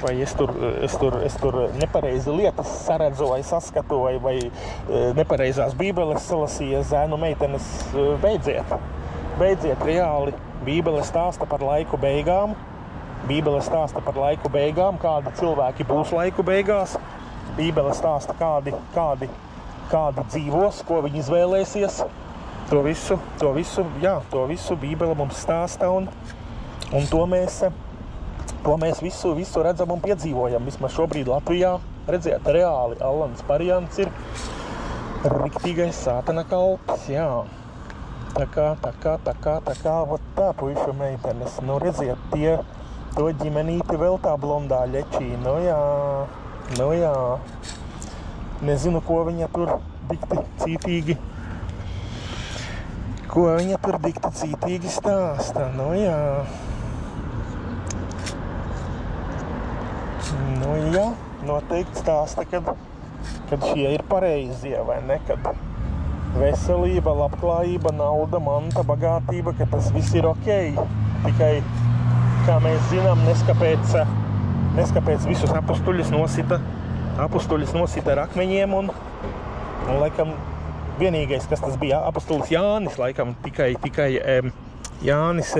vai es tur nepareizi lietas saredzu vai saskatu, vai nepareizās bībeles salasījies zēnu meitenes, beidziet reāli. Bībele stāsta par laiku beigām. Bībele stāsta par laiku beigām, kādi cilvēki būs laiku beigās. Bībele stāsta, kādi dzīvos, ko viņi izvēlēsies. To visu Bībele mums stāsta, un to mēs visu redzam un piedzīvojam. Vismaz šobrīd Latvijā, redziet, reāli Allans Pariants ir riktīgais sātana kalps, jā. Tā kā, vot tā, puišu meitenes, nu redziet, to ģimenīti vēl tā blondā ļečī, nu jā. Nezinu, ko viņa tur dikti cītīgi stāsta, nu jā. Nu jā, noteikti stāsta, kad šie ir pareizie, vai ne, kad veselība, labklājība, nauda, manta, bagātība, ka tas viss ir okei. Tikai, kā mēs zinām, neskapēc visus apustuļus nosita ar akmeņiem un laikam vienīgais, kas tas bija, apustulis Jānis, laikam tikai Jānis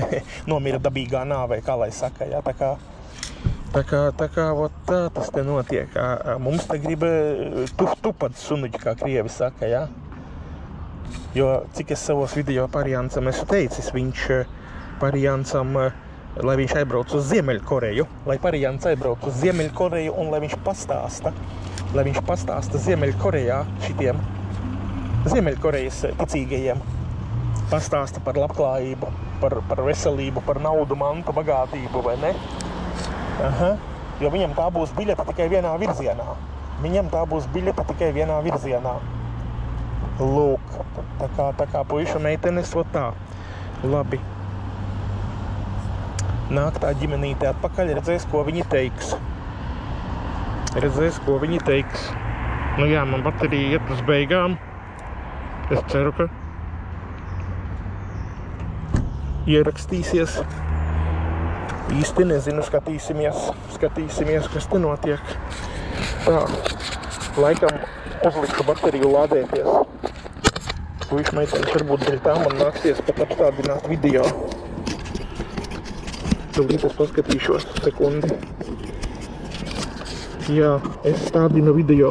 nomira dabīgā nāvē, kā lai saka, jā, tā kā vot tā tas te notiek. Mums te grib tupat sunuģi, kā krievi saka, jā. Jo, cik es savos video Pariancam esmu teicis, viņš Pariancam, lai viņš aizbrauc uz Ziemeļkoreju, lai Pariants aizbrauc uz Ziemeļkoreju un lai viņš pastāsta Ziemeļkorejā šitiem Ziemeļkorejas ticīgajiem, pastāsta par labklājību, par veselību, par naudu, mantu, bagātību, vai ne? Aha, jo viņam tā būs biļete tikai vienā virzienā. Lūk, tā kā puiša meitenes, o tā, labi. Nāk tā ģimenīte atpakaļ, redzēs, ko viņi teiks. Nu jā, man baterija iet uz beigām. Es ceru, ka ierakstīsies. Īsti nezinu, skatīsimies, kas te notiek. Tā, laikam uzlikšu bateriju lādēties. Puišu meitenes varbūt dēļ tā man nāksies pat apstādināt video. Tūlīt es paskatīšos sekundi. Jā, es stādinu video.